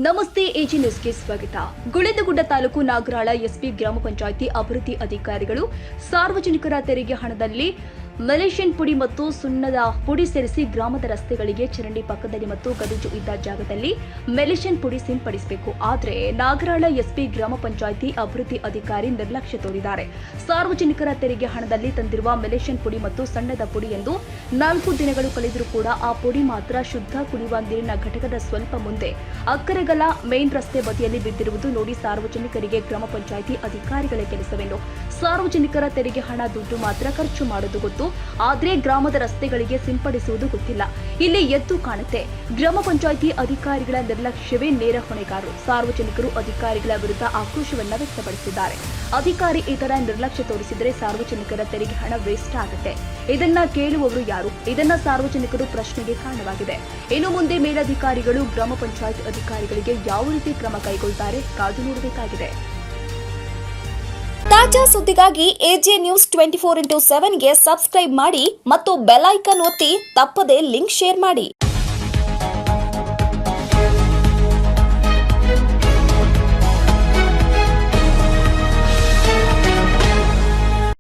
ನಮಸ್ತೆ ಎಜಿ ನ್ಯೂಸ್ಗೆ ಸ್ವಾಗತ. ಗುಳೇದಗುಡ್ಡ ತಾಲೂಕು ನಾಗರಾಳ ಎಸ್ಪಿ ಗ್ರಾಮ ಪಂಚಾಯಿತಿ ಅಭಿವೃದ್ಧಿ ಅಧಿಕಾರಿಗಳು ಸಾರ್ವಜನಿಕರ ತೆರಿಗೆ ಹಣದಲ್ಲಿ ಮಲೇಷಿಯನ್ ಪುಡಿ ಮತ್ತು ಸುಣ್ಣದ ಪುಡಿ ಸೇರಿಸಿ ಗ್ರಾಮದ ರಸ್ತೆಗಳಿಗೆ ಚರಂಡಿ ಪಕ್ಕದಲ್ಲಿ ಮತ್ತು ಗಲೀಜು ಇದ್ದ ಜಾಗದಲ್ಲಿ ಮಲೇಷಿಯನ್ ಪುಡಿ ಸಿಂಪಡಿಸಬೇಕು. ಆದರೆ ನಾಗರಾಳ ಎಸ್ಪಿ ಗ್ರಾಮ ಪಂಚಾಯಿತಿ ಅಭಿವೃದ್ಧಿ ಅಧಿಕಾರಿ ನಿರ್ಲಕ್ಷ್ಯ ತೋರಿದ್ದಾರೆ. ಸಾರ್ವಜನಿಕರ ತೆರಿಗೆ ಹಣದಲ್ಲಿ ತಂದಿರುವ ಮಲೇಷಿಯನ್ ಪುಡಿ ಮತ್ತು ಸಣ್ಣದ ಪುಡಿ ಎಂದು 4 ದಿನಗಳು ಕಳೆದರೂ ಕೂಡ ಆ ಪುಡಿ ಮಾತ್ರ ಶುದ್ಧ ಕುಡಿಯುವ ನೀರಿನ ಘಟಕದ ಸ್ವಲ್ಪ ಮುಂದೆ ಅಕ್ಕರೆಗಲ ಮೇನ್ ರಸ್ತೆ ಬದಿಯಲ್ಲಿ ಬಿದ್ದಿರುವುದು ನೋಡಿ ಸಾರ್ವಜನಿಕರಿಗೆ ಗ್ರಾಮ ಪಂಚಾಯಿತಿ ಅಧಿಕಾರಿಗಳೇ ಕೆಲಸವೇನು? ಸಾರ್ವಜನಿಕರ ತೆರಿಗೆ ಹಣ ದುಡ್ಡು ಮಾತ್ರ ಖರ್ಚು ಮಾಡೋದು ಗೊತ್ತು, ಆದ್ರೆ ಗ್ರಾಮದ ರಸ್ತೆಗಳಿಗೆ ಸಿಂಪಡಿಸುವುದು ಗೊತ್ತಿಲ್ಲ. ಇಲ್ಲಿ ಎದ್ದು ಕಾಣುತ್ತೆ. ಗ್ರಾಮ ಪಂಚಾಯಿತಿ ಅಧಿಕಾರಿಗಳ ನಿರ್ಲಕ್ಷ್ಯವೇ ನೇರ ಹೊಣೆಗಾರರು. ಸಾರ್ವಜನಿಕರು ಅಧಿಕಾರಿಗಳ ವಿರುದ್ಧ ಆಕ್ರೋಶವನ್ನ ವ್ಯಕ್ತಪಡಿಸಿದ್ದಾರೆ. ಅಧಿಕಾರಿ ಈ ತರ ನಿರ್ಲಕ್ಷ್ಯ ತೋರಿಸಿದರೆ ಸಾರ್ವಜನಿಕರ ತೆರಿಗೆ ಹಣ ವೇಸ್ಟ್ ಆಗುತ್ತೆ. ಇದನ್ನ ಕೇಳುವವರು ಯಾರು? ಇದನ್ನ ಸಾರ್ವಜನಿಕರು ಪ್ರಶ್ನೆಗೆ ಕಾರಣವಾಗಿದೆ. ಇನ್ನು ಮುಂದೆ ಮೇಲಧಿಕಾರಿಗಳು ಗ್ರಾಮ ಪಂಚಾಯತ್ ಅಧಿಕಾರಿಗಳಿಗೆ ಯಾವ ರೀತಿ ಕ್ರಮ ಕೈಗೊಳ್ಳುತ್ತಾರೆ ಕಾದು ನೋಡಬೇಕಾಗಿದೆ. ತಾಜಾ ಸುದ್ದಿಗಾಗಿ ಎಜೆ ನ್ಯೂಸ್ 24x7 ಗೆ ಸಬ್ಸ್ಕ್ರೈಬ್ ಮಾಡಿ ಮತ್ತು ಬೆಲ್ ಐಕಾನ್ ಒತ್ತಿ ತಪ್ಪದೇ ಲಿಂಕ್ ಶೇರ್ ಮಾಡಿ.